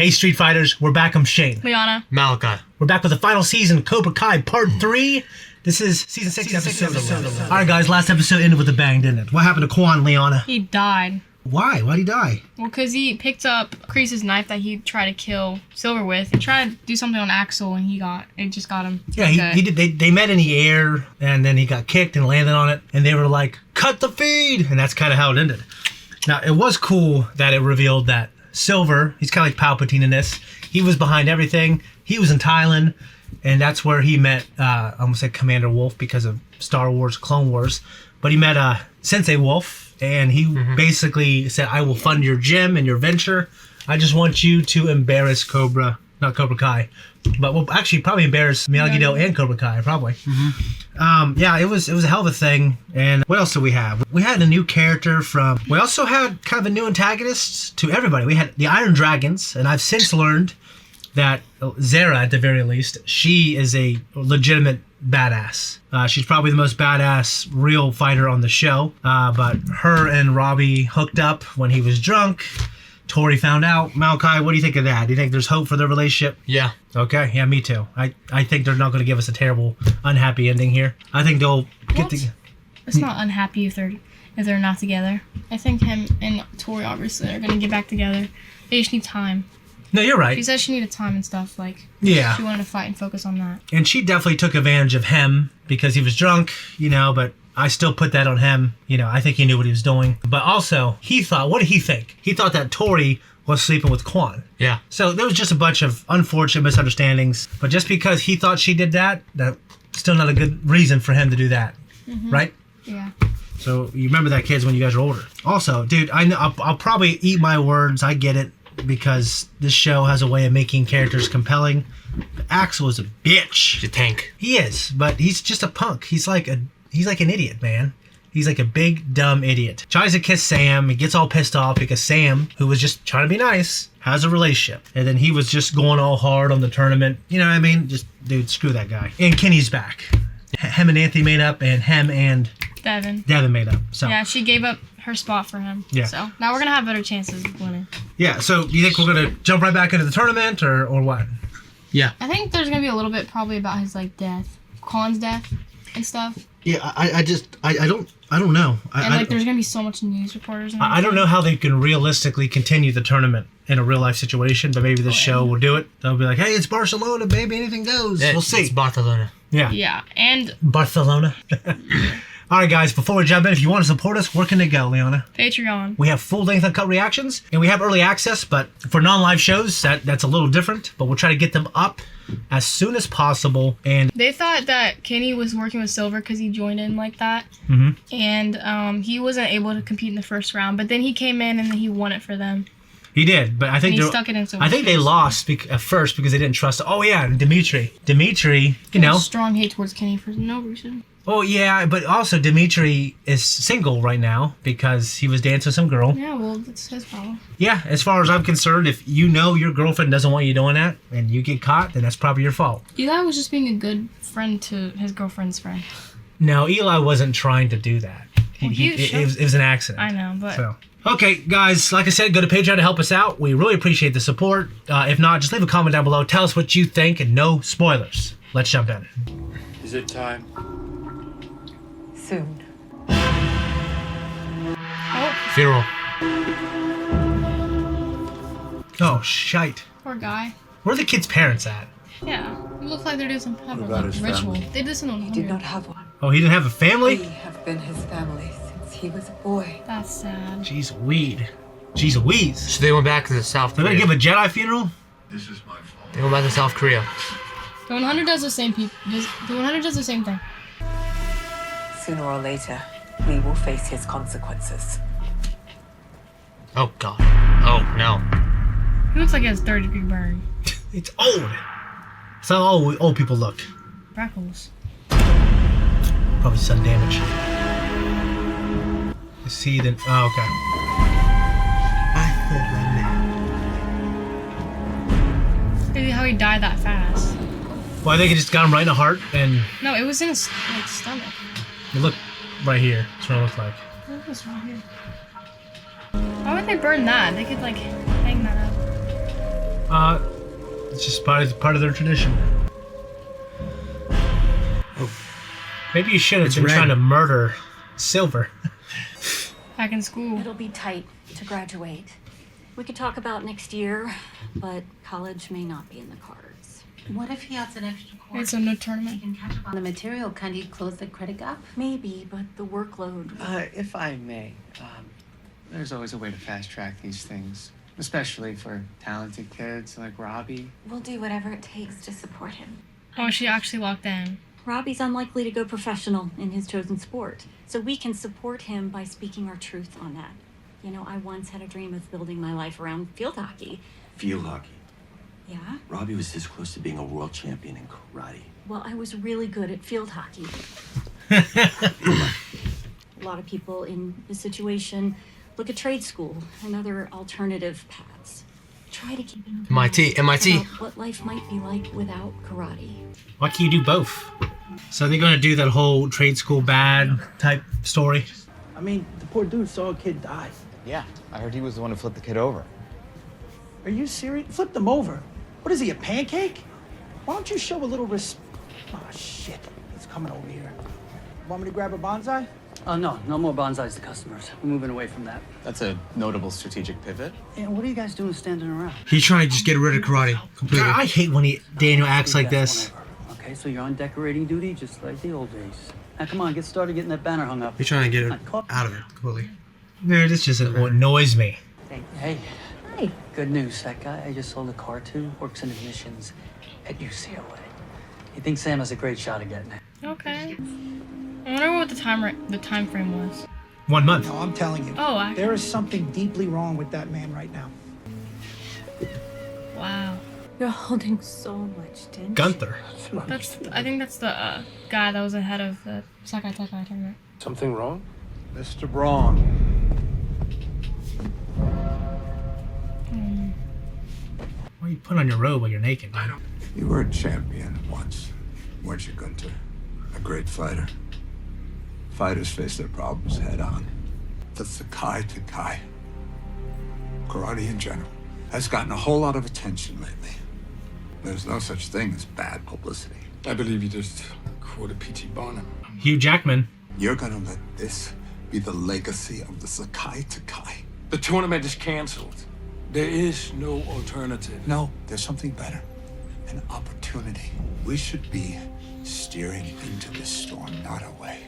Hey, Street Fighters, we're back. I'm Shane. Liana. Malachi. We're back with the final season of Cobrakai Part 3. This is Season 6, Episode 11. Alright, guys, last episode ended with a bang, didn't it? What happened to Quan, Liana? He died. Why? Why'd he die? Well, because he picked up Kreese's knife that he tried to kill Silver with. He tried to do something on Axel, and it just got him. Yeah, he did. They met in the air, and then he got kicked and landed on it, and they were like, cut the feed! And that's kind of how it ended. Now, it was cool that it revealed that Silver, he's kind of like Palpatine in this, he was behind everything. He was in Thailand, and that's where he met, I almost said Commander Wolf because of Star Wars, Clone Wars, but he met Sensei Wolf, and he basically said, I will fund your gym and your venture. I just want you to embarrass Cobrakai. But we'll actually probably embarrass Miyagi-Do and Cobrakai, probably. Yeah, it was a hell of a thing. And what else did we have? We had a new character we also had kind of a new antagonist to everybody. We had the Iron Dragons, and I've since learned that Zera, at the very least, she is a legitimate badass. She's probably the most badass real fighter on the show. But her and Robbie hooked up when he was drunk. Tori found out. Malachi, what do you think of that? Do you think there's hope for their relationship? Yeah. Okay, yeah, me too. I think they're not going to give us a terrible, unhappy ending here. I think they'll get together. It's not unhappy if they're not together. I think him and Tori obviously are going to get back together. They just need time. No, you're right. She said she needed time and stuff. Yeah. She wanted to fight and focus on that. And she definitely took advantage of him because he was drunk, but I still put that on him. I think he knew what he was doing. But also, what did he think? He thought that Tori was sleeping with Quan. Yeah. So there was just a bunch of unfortunate misunderstandings. But just because he thought she did that's still not a good reason for him to do that. Right? Yeah. So you remember that, kids, when you guys are older. Also, dude, I know I'll probably eat my words. I get it. Because this show has a way of making characters compelling. Axel is a bitch. He's a tank. He is, but he's just a punk. He's like an idiot, man. He's like a big, dumb idiot. Tries to kiss Sam. He gets all pissed off because Sam, who was just trying to be nice, has a relationship. And then he was just going all hard on the tournament. You know what I mean? Just, dude, screw that guy. And Kenny's back. Him and Anthony made up, and him and Devin made up. So yeah, she gave up her spot for him. Yeah. So now we're going to have better chances of winning. Yeah, so do you think we're going to jump right back into the tournament or what? Yeah. I think there's going to be a little bit probably about his death. Khan's death and stuff. Yeah, I don't know. And there's going to be so much news reporters. And I don't know how they can realistically continue the tournament in a real life situation, but maybe this show will do it. They'll be like, hey, it's Barcelona, baby, anything goes. We'll see. It's Barcelona. Yeah. Yeah, and Barcelona. All right, guys, before we jump in, if you want to support us, where can they go, Liana? Patreon. We have full-length uncut reactions, and we have early access, but for non-live shows, that's a little different, but we'll try to get them up as soon as possible. And they thought that Kenny was working with Silver because he joined in like that, and he wasn't able to compete in the first round, but then he came in and then he won it for them. He did, but I think they lost at first because they didn't trust. Oh yeah, and Dimitri, strong hate towards Kenny for no reason. Oh yeah, but also Dimitri is single right now because he was dancing with some girl. Yeah, well, that's his problem. Yeah, as far as I'm concerned, if you know your girlfriend doesn't want you doing that and you get caught, then that's probably your fault. Eli was just being a good friend to his girlfriend's friend. No, Eli wasn't trying to do that. It was an accident. I know, but... So. Okay, guys, like I said, go to Patreon to help us out. We really appreciate the support. If not, just leave a comment down below. Tell us what you think and no spoilers. Let's jump in. Is it time? Soon. Oh. Funeral. Oh, shite. Poor guy. Where are the kids' parents at? Yeah, it looks like they're doing some type about of his ritual. family? They did this in He did not have one. Oh, he didn't have a family? We have been his family since he was a boy. That's sad. Jeez, weed. Jeez Louise. So they went back to South They're Korea. gonna give a Jedi funeral? This is my fault. They went back to South Korea. The 100 does the same the 100 does the same thing. Sooner or later, we will face his consequences. Oh, God. Oh, no. He looks like he has 3rd-degree burn. It's old. It's how old people look. Freckles. Probably sun damage. You see the... Oh, okay. Maybe how he died that fast. Well, I think it just got him right in the heart, and No, it was in his stomach. you look right here. That's what it looks like. What was wrong here? Why would they burn that? They could hang that up. It's just part of their tradition. Oh. Maybe you should have been trying to murder Silver. Back in school. It'll be tight to graduate. We could talk about next year, but college may not be in the cards. What if he has an extra course? It's a no tournament. Can catch up on the material. Can he close the credit gap? Maybe, but the workload. If I may, there's always a way to fast track these things, especially for talented kids like Robbie. We'll do whatever it takes to support him. Oh, she actually locked in. Robbie's unlikely to go professional in his chosen sport, so we can support him by speaking our truth on that. You know, I once had a dream of building my life around field hockey. Field hockey? Yeah? Robbie was this close to being a world champion in karate. Well, I was really good at field hockey. A lot of people in this situation look at trade school and other alternative paths. Try to keep an open MIT. mind about what life might be like without karate. Why can't you do both? So they're gonna do that whole trade school bad type story. I mean, the poor dude saw a kid die. Yeah, I heard he was the one who flipped the kid over. Are you serious? Flipped him over. What is he, a pancake? Why don't you show a little Oh, shit. He's coming over here. Want me to grab a bonsai? No more bonsais to customers. We're moving away from that. That's a notable strategic pivot. And what are you guys doing standing around? He's trying to just get rid of karate completely. God, I hate when Daniel acts like this. Whenever. Okay, so you're on decorating duty just like the old days. Now come on, get started getting that banner hung up. He's trying to get it out of it completely. No, this just annoys me. Hey. Hi. Good news. That guy I just sold a car to works in admissions at UCLA. He thinks Sam has a great shot at getting it. Okay. I wonder what the time frame was. 1 month. No, I'm telling you. Oh, actually. There is something deeply wrong with that man right now. Wow. You're holding so much tension. Gunther. I think that's the guy that was ahead of the Sakai tournament. Something wrong? Mr. Braun. Why you put on your robe while you're naked, dude? You were a champion once, weren't you, Gunter? A great fighter. Fighters face their problems head on. The Sakai to Kai, karate in general, has gotten a whole lot of attention lately. There's no such thing as bad publicity. I believe you just quoted P.T. Barnum. Hugh Jackman. You're gonna let this be the legacy of the Sakai to Kai? The tournament is canceled. There is no alternative. No, there's something better. An opportunity. We should be steering into this storm, not away.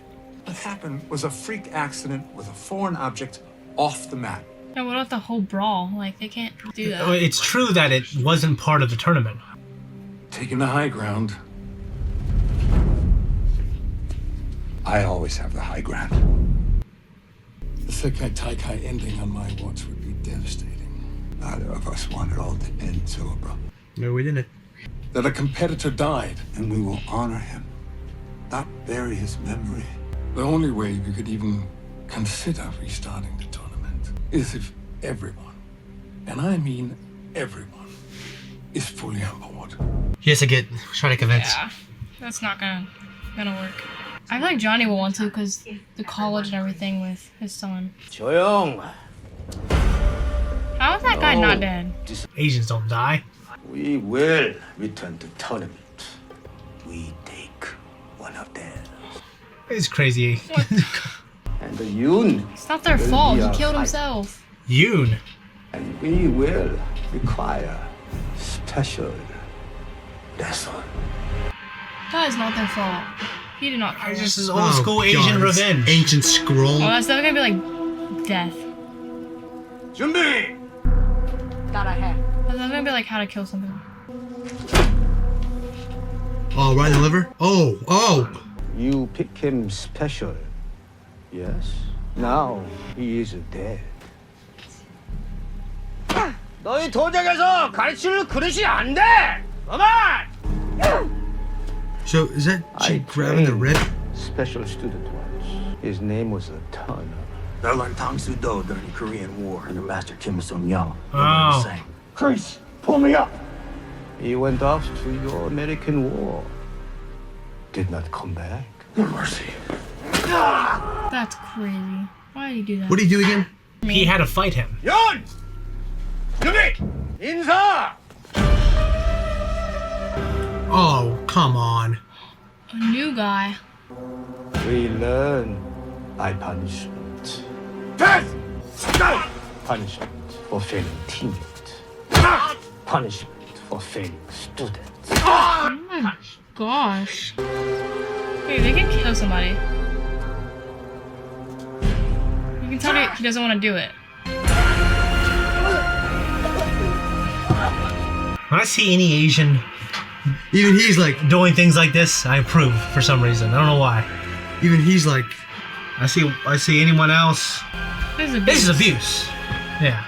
What happened was a freak accident with a foreign object off the map. Yeah, what about the whole brawl? Like, they can't do that. It's true that it wasn't part of the tournament. Taking the high ground. I always have the high ground. The Sekai Taikai ending on my watch would be devastating. Neither of us want it all to end, Cobra. No, we didn't. That a competitor died. And we will honor him, not bury his memory. The only way we could even consider restarting the tournament is if everyone, and I mean everyone, is fully on board. He has to try to convince. Yeah, that's not gonna work. I feel like Johnny will want to because the college and everything with his son. 조용. How is that guy not dead? Asians don't die. We will return to tournament. We take one of them. It's crazy. What? And the Yoon. It's not their fault. He killed himself. Yoon. And we will require special lesson. That is not their fault. He did not kill It's him. just this old school Asian God, it's revenge. Ancient scroll. Oh, that's definitely gonna be like death. 준비! That's gonna be like how to kill something. Oh, right in the liver? Oh! You pick him special. Yes. Now he is dead. 너희 도적에서 가르칠 그릇이 안 돼. 그만. So, is that she I grabbing the trained rib? Special student once. His name was a Turner. I learned Tang Soo Do during the Korean War under Master Kim Il-sung. Oh. Chris, pull me up. He went off to your American War. Did not come back. No mercy. That's crazy. Why did he do that? What did he do again? He had to fight him. 윤. 준비. 인사. Oh, come on. A new guy. We learn by punishment. Punishment for failing teammates. Punishment for failing students. Oh my gosh. Hey, they can kill somebody. You can tell he doesn't want to do it. When I see any Asian, Even he's like, doing things like this, I approve for some reason. I don't know why. even he's like, I see anyone else. This is abuse. Yeah.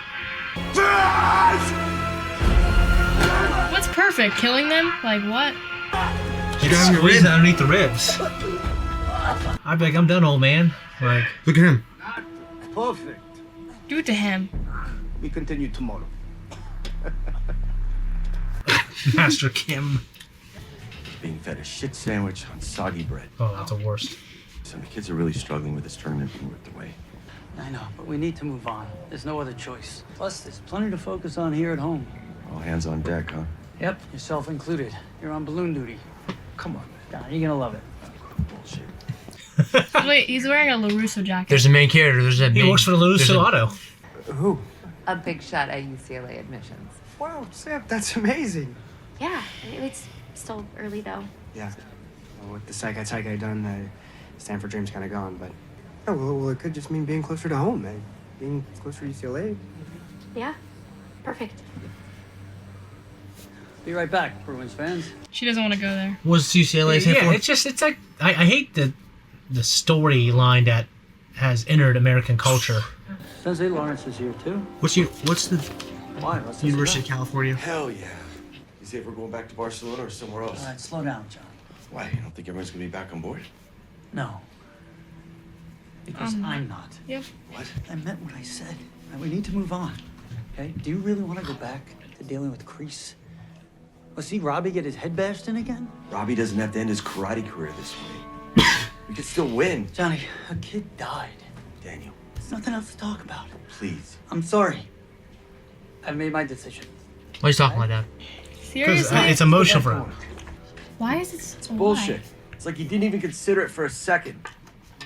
What's perfect? Killing them? Like what? It's squeezing underneath the ribs. I'd be like, I'm done, old man. Like, look at him. Perfect. Do it to him. We continue tomorrow. Master Kim. Being fed a shit sandwich on soggy bread. Oh, that's the worst. Some kids are really struggling with this tournament being ripped away. I know, but we need to move on. There's no other choice. Plus, there's plenty to focus on here at home. All hands on deck, huh? Yep, yourself included. You're on balloon duty. Come on, Don, you're gonna love it. Bullshit. Wait, he's wearing a LaRusso jacket. There's a main character. There's that. He works for the LaRusso Auto. Who? A big shot at UCLA admissions. Wow, Sam, that's amazing. Yeah, it's still early though. Yeah. Well, with the Psychi done, the Stanford dream's kind of gone, but... Oh, well, it could just mean being closer to home, man. Being closer to UCLA. Yeah, perfect. Be right back, Bruins fans. She doesn't want to go there. What's UCLA stand for? It's like I hate the storyline that has entered American culture. Sensei Lawrence is here too. What's the Why? What's this University of about? California? Hell yeah. You say if we're going back to Barcelona or somewhere else? All right, slow down, John. Why? You don't think everyone's gonna be back on board? No. Because I'm not. Yep. What? I meant what I said. And we need to move on. Okay? Do you really want to go back to dealing with Kreese? Well, see Robbie get his head bashed in again? Robbie doesn't have to end his karate career this way. We could still win. Johnny, a kid died. Daniel, There's nothing else to talk about. please. I'm sorry. I've made my decision. Why are you talking like that? Because Seriously? it's emotional for him. Why is it so Bullshit. It's like you didn't even consider it for a second.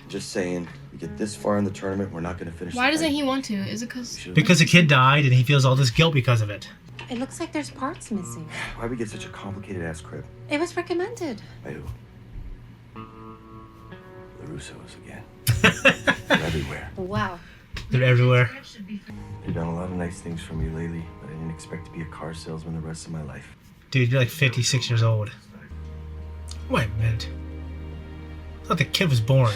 Just saying, we get this far in the tournament, we're not gonna finish. Why the doesn't fight. he want to? Is it because... Because a kid died and he feels all this guilt because of it. It looks like there's parts missing. Why'd we get such a complicated ass crib? It was recommended. By who? The Russos again. They're everywhere. Wow. They're everywhere. They've done a lot of nice things for me lately, but I didn't expect to be a car salesman the rest of my life. Dude, you're like 56 years old. Wait a minute. I thought the kid was born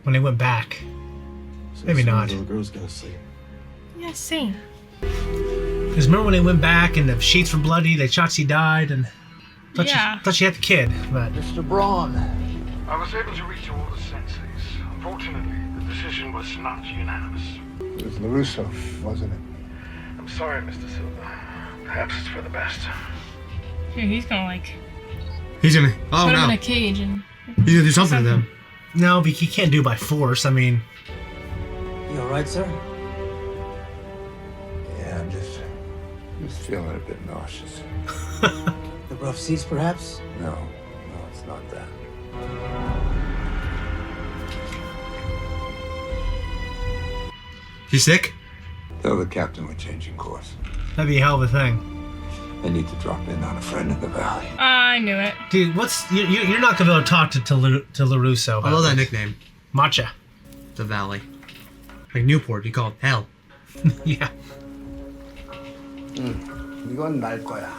when they went back. So Maybe soon not. as the little girl's gonna sleep. Yeah, same. Because remember when they went back and the sheets were bloody, they thought she died, and thought she had the kid, but... Mr. Braun. I was able to reach all the senseis. Unfortunately, the decision was not unanimous. It was LaRusso, wasn't it? I'm sorry, Mr. Silver. Perhaps it's for the best. Dude, he's gonna like... He's gonna. Oh put him in no. a cage and... He's gonna do something to them. No, but he can't do it by force. I mean... You alright, sir? Yeah, I'm just feeling a bit nauseous. The rough seas, perhaps? No, it's not that. He's sick? Tell the captain we're changing course. That'd be a hell of a thing. I need to drop in on a friend in the valley. I knew it. Dude, you're not gonna be able to talk to LaRusso. I love that nickname. Matcha. The Valley. Like Newport, you call it hell. Yeah. 이건 날 거야.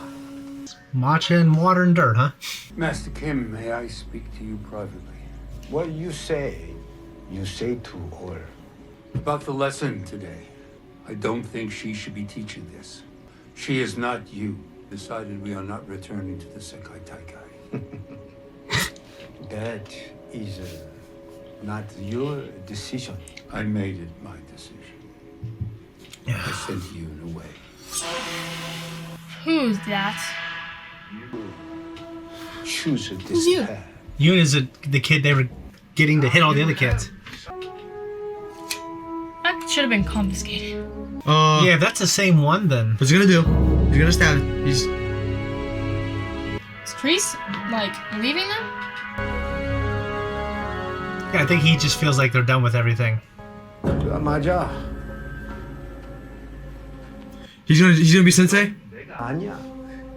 Matcha and water and dirt, huh? Master Kim, may I speak to you privately? What you say to all. About the lesson today. I don't think she should be teaching this. She is not you. Decided we are not returning to the Sekai Taikai. That is not your decision. I made it my decision. I sent you away. Who's that? Choose Who's this you? path. Yoon is the kid they were getting to hit all the other kids. That should have been confiscated. Yeah, if that's the same one, then... What's he gonna do? He's gonna stab it. He's... It's Kreese, like, leaving them? Yeah, I think he just feels like they're done with everything. 맞아. He's gonna be sensei? 아니야.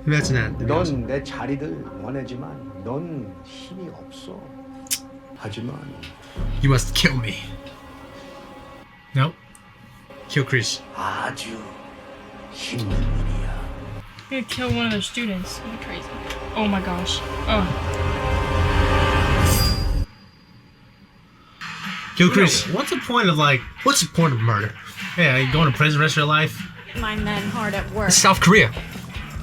Imagine that. 넌 내 자리를 원하지만 넌 힘이 없어. 하지만 You must kill me. Nope. Kill Chris. 아주 힘든 일이야. You're gonna kill one of their students. You're crazy. Oh my gosh. Oh. Kill Chris. What's the point of What's the point of murder? Yeah, you going to prison the rest of your life? My men hard at work. It's South Korea.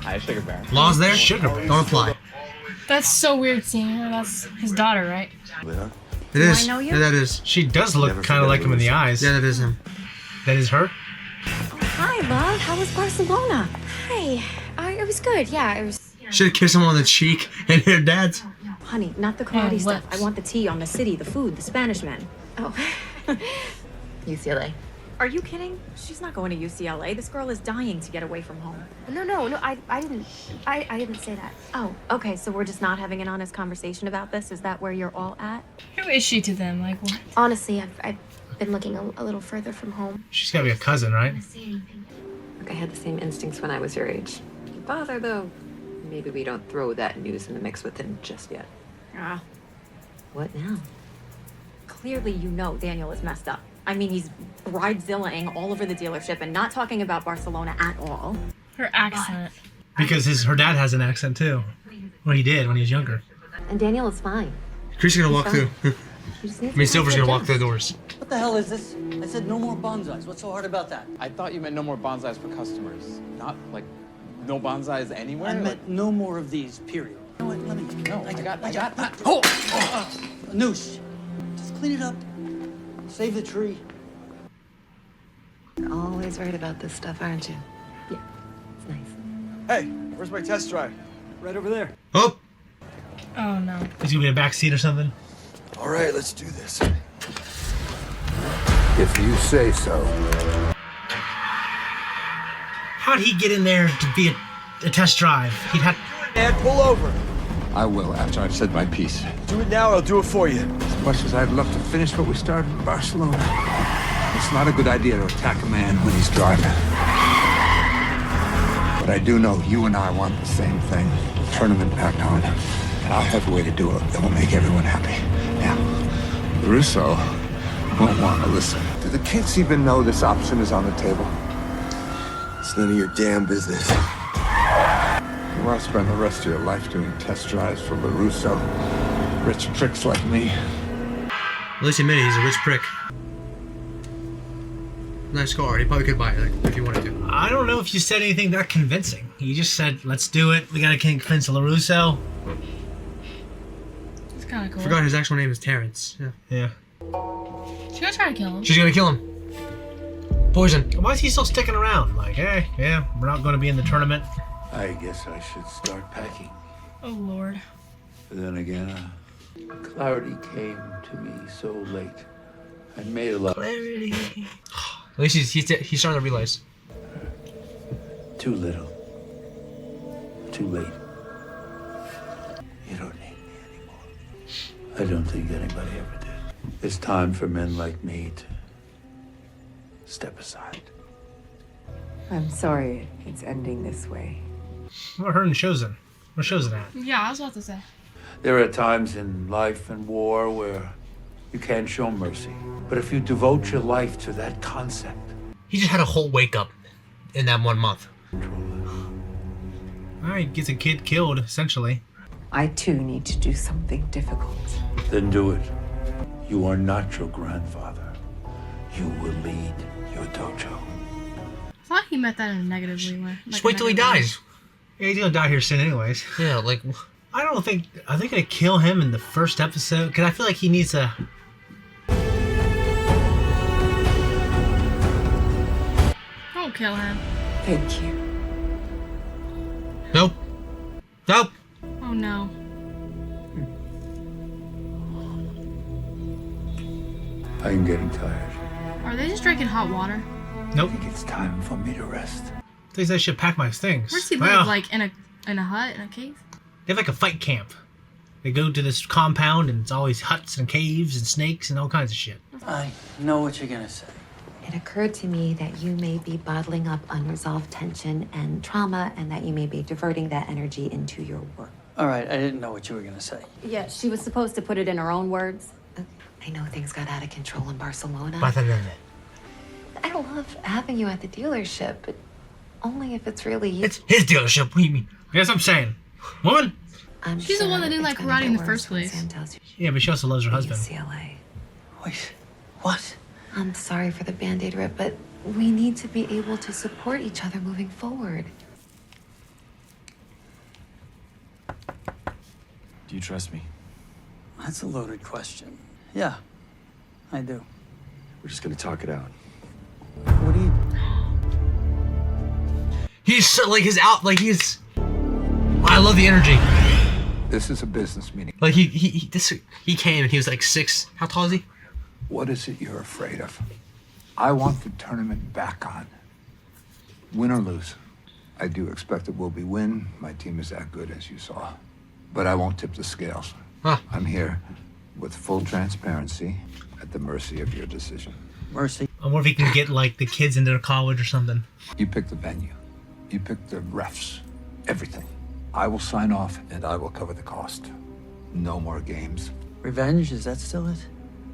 Hi, Sugar Bear. Laws there? Don't apply. That's so weird seeing her. That's his daughter, right? It is. I know you? Yeah, that is. She does look kind of like him in the eyes. Yeah, that is him. That is her? Hi, love. How was Barcelona? Hi. It was good. Yeah, it was. Should have kissed him on the cheek and her dad's. Honey, not the karate Oh, stuff. lips. I want the tea on the city, the food, the Spanish men. Oh. UCLA. Are you kidding? She's not going to UCLA. This girl is dying to get away from home. No, I didn't say that. Oh, okay, so we're just not having an honest conversation about this? Is that where you're all at? Who is she to them? Like, what? Honestly, I've been looking a little further from home. She's gotta be a cousin, right? Look, I had the same instincts when I was your age. Father, though, maybe we don't throw that news in the mix with him just yet. Ah, What now? clearly you know Daniel is messed up. I mean, he's bridezillaing all over the dealership and not talking about Barcelona at all. Her accent. Because her dad has an accent too. Well, he did when he was younger. And Daniel is fine. Chris is gonna walk through. He just needs I mean, to Silver's get gonna walk through adjust. the doors. What the hell is this? I said no more bonsais. What's so hard about that? I thought you meant no more bonsais for customers. Not like no bonsais anywhere. I Like, meant no more of these, period. You know what? Let me. no, I got. Oh! Noosh. Just clean it up. Save the tree. You're always right about this stuff, aren't you? Yeah, it's nice. Hey, where's my test drive? Right over there. Oh! Oh no. He's gonna be in a back seat or something. All right, let's do this. If you say so. How'd he get in there to be a test drive? He'd have. And pull over. I will after I've said my piece. Do it now, I'll do it for you. As much as I'd love to finish what we started in Barcelona, it's not a good idea to attack a man when he's driving. But I do know you and I want the same thing. Tournament back on. And I'll have a way to do it that will make everyone happy. Now, Russo won't want to listen. Do the kids even know this option is on the table? It's none of your damn business. You want to spend the rest of your life doing test drives for LaRusso? Rich pricks like me. At least he admitted he's a rich prick. Nice car. He probably could buy it if he wanted to. I don't know if you said anything that convincing. You just said, let's do it. We gotta convince LaRusso. It's kind of cool. Forgot his actual name is Terrence. Yeah. Yeah. She's gonna try to kill him. She's gonna kill him. Poison. Why is he still sticking around? Like, hey, yeah, we're not gonna be in the tournament. I guess I should start packing. Oh lord. But then again, clarity came to me so late. I made a lot. Clarity. At least he's starting to realize. Too little. Too late. You don't need me anymore. I don't think anybody ever did. It's time for men like me to step aside. I'm sorry it's ending this way. What about her and Shozen? Where's Shozen at? Yeah, I was about to say. There are times in life and war where you can't show mercy. But if you devote your life to that concept, He just had a whole wake up in that 1 month. Alright, gets a kid killed, essentially. I too need to do something difficult. then do it. You are not your grandfather. You will lead your dojo. I thought he meant that in a negative way. Just wait till he dies. Yeah, he's gonna die here soon anyways. Yeah, like... I don't think... Are they gonna kill him in the first episode? Because I feel like he needs to... Don't kill him. Thank you. Nope. Nope. Oh no. I'm getting tired. Are they just drinking hot water? Nope. I think it's time for me to rest. Thinks I should pack my things. Where's he Well, live? Like in a hut, in a cave? They have like a fight camp. They go to this compound and it's always huts and caves and snakes and all kinds of shit. I know what you're gonna say. It occurred to me that you may be bottling up unresolved tension and trauma, and that you may be diverting that energy into your work. All right, I didn't know what you were gonna say. Yeah, she was supposed to put it in her own words. I know things got out of control in Barcelona. Barcelona. I love having you at the dealership, but only if it's really you. It's his dealership. What do you mean? That's what I'm saying. Woman? She's the one that didn't like karate in the first place. Yeah, but she also loves her husband. UCLA. Wait, what? I'm sorry for the Band-Aid rip, but we need to be able to support each other moving forward. Do you trust me? That's a loaded question. Yeah, I do. We're just gonna talk it out. What do you... He's so, like his out, like he's. I love the energy. This is a business meeting. Like he came and he was like 6. How tall is he? What is it you're afraid of? I want the tournament back on. Win or lose. I do expect it will be win. My team is that good, as you saw. But I won't tip the scales. Huh. I'm here with full transparency at the mercy of your decision. Mercy. I wonder if he can get like the kids into college or something. You pick the venue. You pick the refs. Everything. I will sign off and I will cover the cost. No more games. Revenge, is that still it?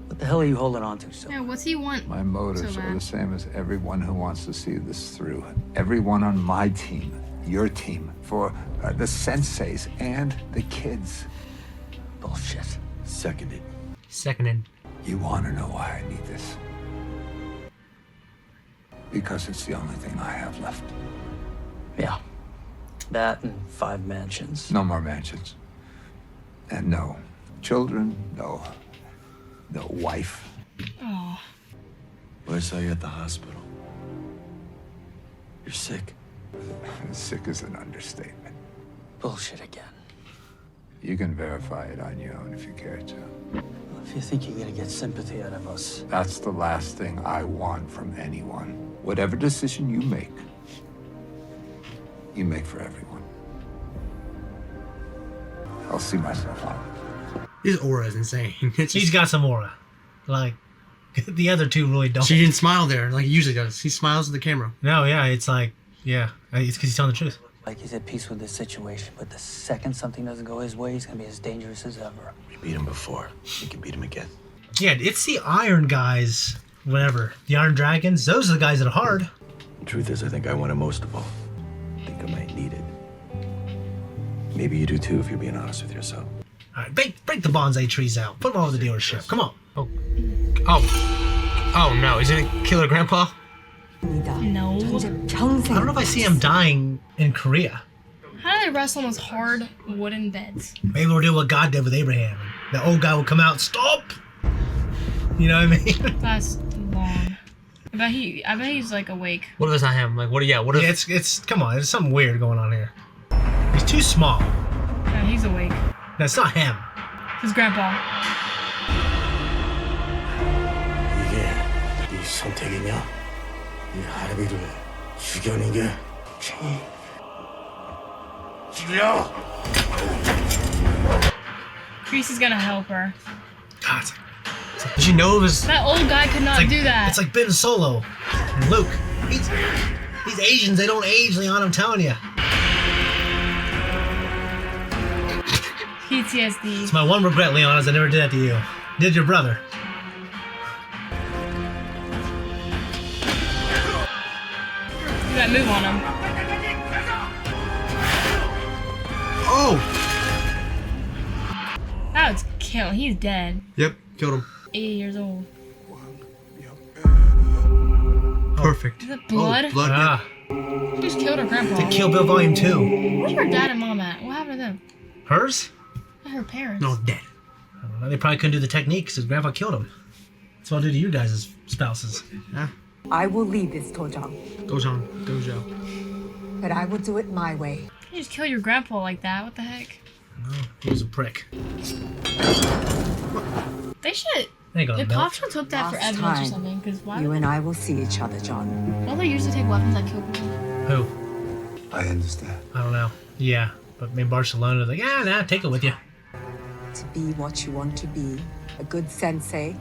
What the hell are you holding on to, so? Yeah, what's he want? My motives so are bad? the same as everyone who wants to see this through. Everyone on my team, your team, for the senseis and the kids. Bullshit. Seconded. Seconded. You want to know why I need this? Because it's the only thing I have left. Yeah. That and 5 mansions. No more mansions. And no children, no wife. Oh. Well, I saw you at the hospital. You're sick. Sick is an understatement. Bullshit again. You can verify it on your own if you care to. If you think you're gonna get sympathy out of us. That's the last thing I want from anyone. Whatever decision you make for everyone. I'll see myself out. His aura is insane. He's got some aura. Like, the other two really don't. She didn't smile there like he usually does. He smiles at the camera. No, yeah, it's like, yeah. It's because he's telling the truth. Like he's at peace with this situation, but the second something doesn't go his way, he's gonna be as dangerous as ever. We beat him before. We can beat him again. Yeah, it's the Iron guys, whatever. The Iron Dragons, those are the guys that are hard. The truth is, I think I want it most of all. I think I might need it. Maybe you do too, if you're being honest with yourself. All right, break the bonsai trees out. Put them all over the dealership. Come on. Oh no, he's gonna kill her grandpa? No. I don't know if I see him dying in Korea. How do they wrestle on those hard wooden beds? Maybe we'll do what God did with Abraham. The old guy will come out, stop! You know what I mean? That's long. I bet he's like awake. What if it's not him? Like, what if... Yeah, it's come on, there's something weird going on here. He's too small. Yeah, he's awake. That's not him. His grandpa. 이게 네 선택이냐? 이 할아비를 죽여는 게 죽여! Kreese is gonna help her. God, did you know it was... That old guy could not do that. It's like Ben Solo and Luke. These Asians, they don't age, Leon, I'm telling you. PTSD. It's my one regret, Leon, is I never did that to you. Did your brother. Do that move on him. Oh! That was kill. He's dead. Yep, killed him. 80 years old. Perfect. Is it blood? Oh, blood. Ah. He just killed her grandpa. Did Kill Bill Volume 2. Where's her dad and mom at? What happened to them? Hers? Her parents. No, dead. I don't know. They probably couldn't do the technique because his grandpa killed him. That's what I'll do to you guys' spouses. Yeah. I will lead this Dojang, Dojo. but I will do it my way. You just kill your grandpa like that. What the heck? No, he was a prick. They should. They go The milk. cops should took that for Last evidence or time, something. Because why? You and I will see each other, John. Don't they usually take weapons that kill people? Who? I understand. I don't know. Yeah. But maybe Barcelona's like, nah, take it with you. To be what you want to be, a good sensei.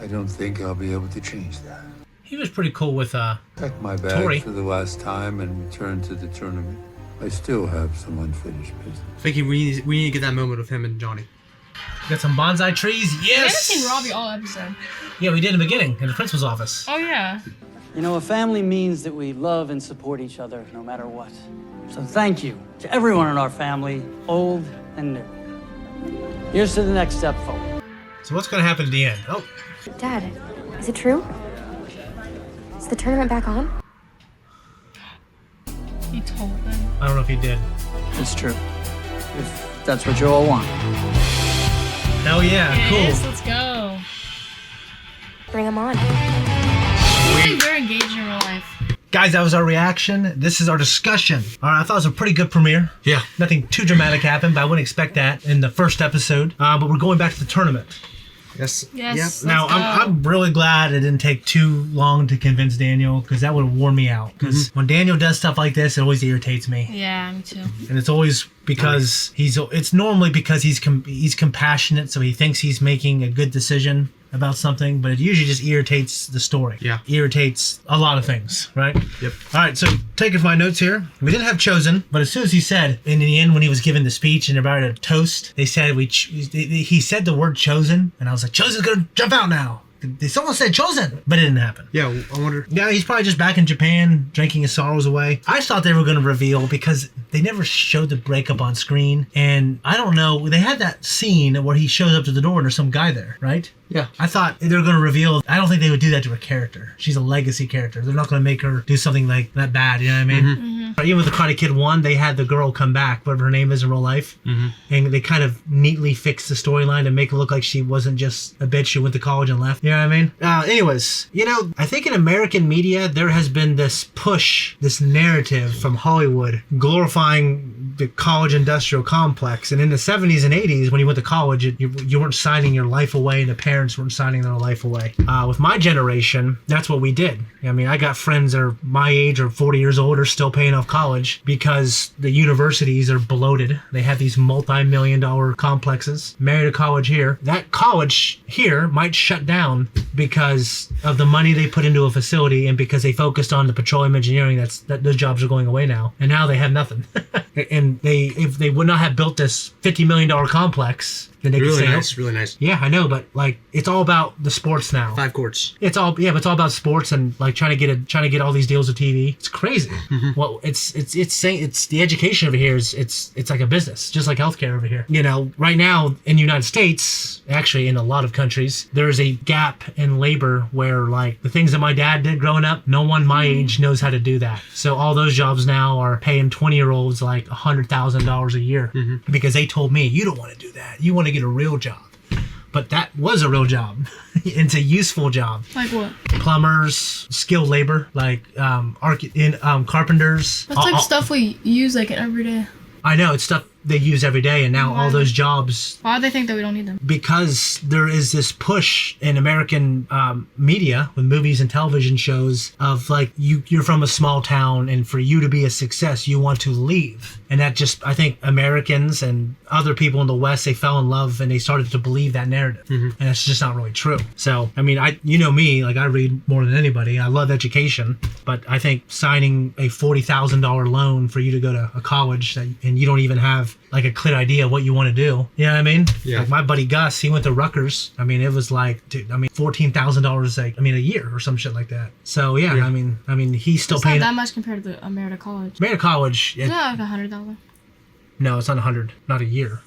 I don't think I'll be able to change that. He was pretty cool with Pack my bag Tori. for the last time and return to the tournament. I still have some unfinished business. I think we need to get that moment of him and Johnny. Got some bonsai trees. We haven't Yes. seen Robbie all episode. Yeah, we did in the beginning in the principal's office. Oh yeah. You know, a family means that we love and support each other no matter what. So thank you to everyone in our family, old and new. Here's to the next step forward. So what's gonna happen at the end? Oh, Dad, is it true? Is the tournament back on? He told them. I don't know if he did. It's true. If that's what you all want. Hell yeah, Yes, cool. let's go. Bring him on. I think we're engaged in real life. Guys, that was our reaction. This is our discussion. All right, I thought it was a pretty good premiere. Yeah. Nothing too dramatic happened, but I wouldn't expect that in the first episode. But we're going back to the tournament. Yes. Yes. Now, I'm really glad it didn't take too long to convince Daniel, because that would have worn me out. Because when Daniel does stuff like this, it always irritates me. Yeah, me too. And it's always because it's normally because he's compassionate, so he thinks he's making a good decision about something, but it usually just irritates the story. Yeah. Irritates a lot of things, right? Yep. All right, so taking my notes here. We didn't have Chosen, but as soon as he said, in the end, when he was giving the speech and about to toast, they said he said the word Chosen, and I was like, Chosen's gonna jump out now. Someone said Chosen, but it didn't happen. Yeah, I wonder. Yeah, he's probably just back in Japan, drinking his sorrows away. I thought they were going to reveal, because they never showed the breakup on screen. And I don't know, they had that scene where he shows up to the door and there's some guy there, right? Yeah. I thought they were going to reveal, I don't think they would do that to her character. She's a legacy character. They're not going to make her do something like that bad, you know what I mean? Mm-hmm. Even with the Karate Kid 1, they had the girl come back, whatever her name is in real life. And they kind of neatly fixed the storyline to make it look like she wasn't just a bitch who went to college and left. You know what I mean? Anyways, I think in American media, there has been this push, this narrative from Hollywood glorifying the college industrial complex. And in the 70s and 80s, when you went to college, you weren't signing your life away, and the parents weren't signing their life away. With my generation, that's what we did. I mean, I got friends that are my age or 40 years old are still paying off college because the universities are bloated. They have these multi-million-dollar complexes. Married to college here. That college here might shut down because of the money they put into a facility, and because they focused on the petroleum engineering. Those jobs are going away now, and now they have nothing. And if they would not have built this $50 million complex, then they could say, Really nice. yeah, I know, but like it's all about the sports now. 5 courts. It's all about sports and like trying to get all these deals with TV. It's crazy. Well, it's the education over here it's like a business, just like healthcare over here. Right now in the United States, actually in a lot of countries, there's a gap in labor where like the things that my dad did growing up, no one my age knows how to do that. So all those jobs now are paying 20-year-olds like $100,000 a year because they told me, you don't want to do that. You want to get a real job. But that was a real job. It's a useful job. Like what? Plumbers, skilled labor, like carpenters. That's like stuff we use like every day. I know, it's stuff they use every day, and now all those jobs. Why do they think that we don't need them? Because there is this push in American media with movies and television shows of like you're from a small town, and for you to be a success, you want to leave. And that just, I think Americans and other people in the West, they fell in love and they started to believe that narrative. And that's just not really true. So, I mean, me, like I read more than anybody. I love education, but I think signing a $40,000 loan for you to go to a college and you don't even have like a clear idea what you want to do. You know what I mean? Yeah. Like my buddy Gus, he went to Rutgers. I mean, it was like, $14,000 a year or some shit like that. So yeah. I mean, he's still It's paying. not that much compared to Marietta College. Marietta College. Isn't that like $100? No, it's not 100, not a year.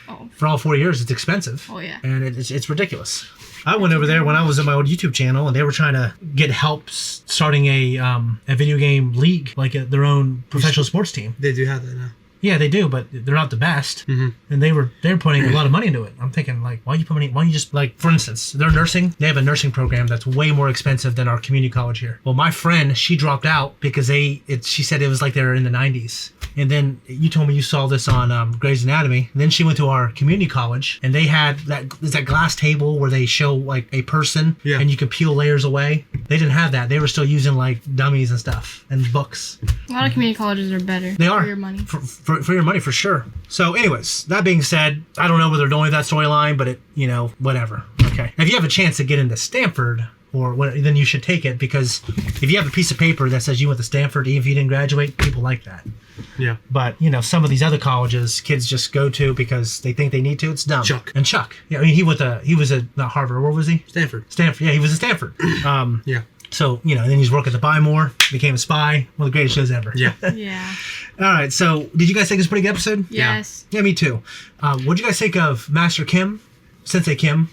Oh. For all 4 years, it's expensive. Oh yeah. And it's ridiculous. I went over there when I was in my old YouTube channel, and they were trying to get help starting a video game league, like their own professional sports team. They do have that now. Yeah, they do, but they're not the best. And they're putting a lot of money into it. I'm thinking, like, why don't you just, like, for instance, they have a nursing program that's way more expensive than our community college here. Well, my friend, she dropped out because she said it was like they were in the 90s. And then you told me you saw this on Grey's Anatomy. And then she went to our community college, and they had that glass table where they show like a person, and you can peel layers away. They didn't have that. They were still using like dummies and stuff and books. A lot of community colleges are better. They are for your money. For your money, for sure. So, anyways, that being said, I don't know whether they're doing with that storyline, but it, whatever. Okay. If you have a chance to get into Stanford, then you should take it, because if you have a piece of paper that says you went to Stanford, even if you didn't graduate, people like that. Yeah. But, some of these other colleges kids just go to because they think they need to. It's dumb. Chuck. Yeah, I mean, he was not Harvard. Where was he? Stanford. Yeah, he was at Stanford. Yeah. So, then he's working at the Buy More, became a spy. One of the greatest shows ever. Yeah. Yeah. All right, so did you guys think it was a pretty good episode? Yes. Yeah, me too. What did you guys think of Master Kim, Sensei Kim,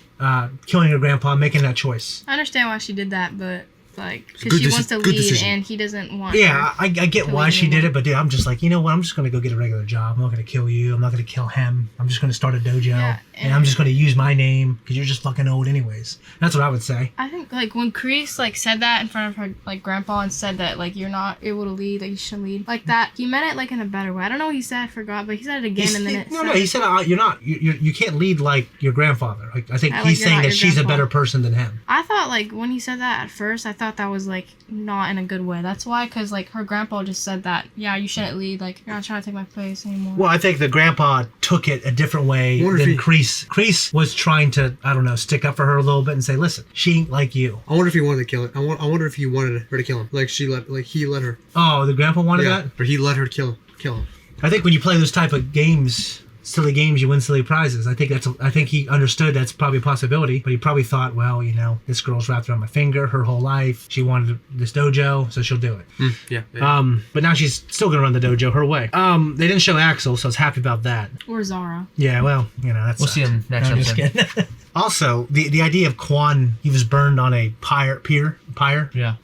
killing her grandpa, making that choice? I understand why she did that, but because she wants to lead and he doesn't want. Yeah, I get why she did it, but dude, I'm just like, you know what? I'm just gonna go get a regular job. I'm not gonna kill you. I'm not gonna kill him. I'm just gonna start a dojo, and I'm just gonna use my name because you're just fucking old, anyways. That's what I would say. I think when Kreese said that in front of her grandpa and said that you're not able to lead, you shouldn't lead like that. He meant it in a better way. I don't know what he said. I forgot, but he said it again, and then he said you're not. You can't lead like your grandfather. I think he's saying that she's a better person than him. I thought when he said that at first, I thought that was not in a good way. That's why, because her grandpa just said that, yeah, you shouldn't lead, you're not trying to take my place anymore. Well, I think the grandpa took it a different way than Kreese. Kreese was trying to, I don't know, stick up for her a little bit and say, listen, she ain't like you. I wonder if he wanted to kill it. I wonder if he wanted her to kill him. He let her. Oh, the grandpa wanted that? Or he let her kill him. I think when you play those type of games, silly games, you win silly prizes. I think he understood that's probably a possibility, but he probably thought, well, this girl's wrapped around my finger her whole life. She wanted this dojo, so she'll do it. Yeah. But now she's still gonna run the dojo her way. They didn't show Axel, so I was happy about that. Or Zara. Yeah, well, that's. We'll see him next episode. Also, the idea of Quan, he was burned on a pyre. Yeah.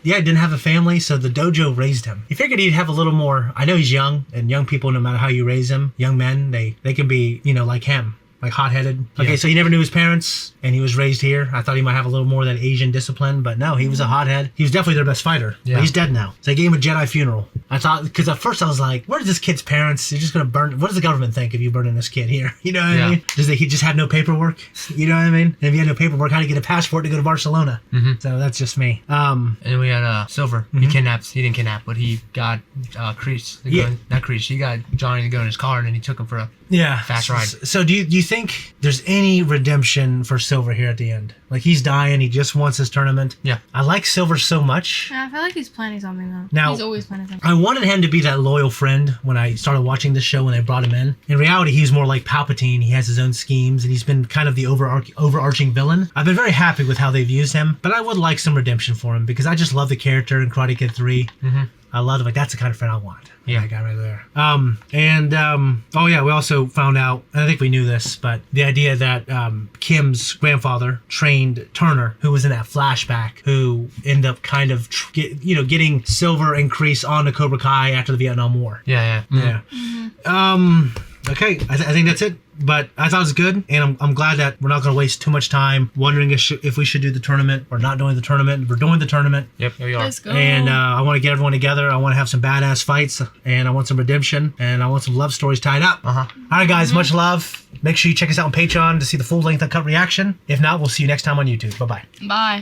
Didn't have a family, so the dojo raised him. You figured he'd have a little more. I know he's young, and young people, no matter how you raise them, young men, they can be, like him. Hot-headed. Okay, so he never knew his parents, and he was raised here. I thought he might have a little more of that Asian discipline, but no, he was a hothead. He was definitely their best fighter. Yeah. But he's dead now. So they gave him a Jedi funeral. I thought, because at first I was like, where's this kid's parents? You're just going to burn. What does the government think if you burn in this kid here? You know what I mean? He just had no paperwork? You know what I mean? And if he had no paperwork, how do you get a passport to go to Barcelona? Mm-hmm. So that's just me. And we had Silver. Mm-hmm. He didn't kidnap, but he got Kreese. Not Kreese. He got Johnny to go in his car, and then he took him for a fast ride. So do you think there's any redemption for Silver here at the end? He's dying, he just wants his tournament. Yeah. I like Silver so much. Yeah, I feel like he's planning something though. Now, he's always planning something. I wanted him to be that loyal friend when I started watching this show when they brought him in. In reality, he's more like Palpatine. He has his own schemes, and he's been kind of the overarching villain. I've been very happy with how they've used him, but I would like some redemption for him because I just love the character in Karate Kid 3. Mm-hmm. I love it. That's the kind of friend I want. Yeah, that guy right there. We also found out, and I think we knew this, but the idea that Kim's grandfather trained Turner, who was in that flashback, who ended up kind of getting Silver and Kreese on the Cobrakai after the Vietnam War. Yeah. Mm-hmm. Okay, I think that's it. But I thought it was good, and I'm glad that we're not going to waste too much time wondering if we should do the tournament or not doing the tournament. We're doing the tournament. Yep, here we are. Let's go. And I want to get everyone together. I want to have some badass fights, and I want some redemption, and I want some love stories tied up. All right, guys, much love. Make sure you check us out on Patreon to see the full-length uncut reaction. If not, we'll see you next time on YouTube. Bye-bye. Bye.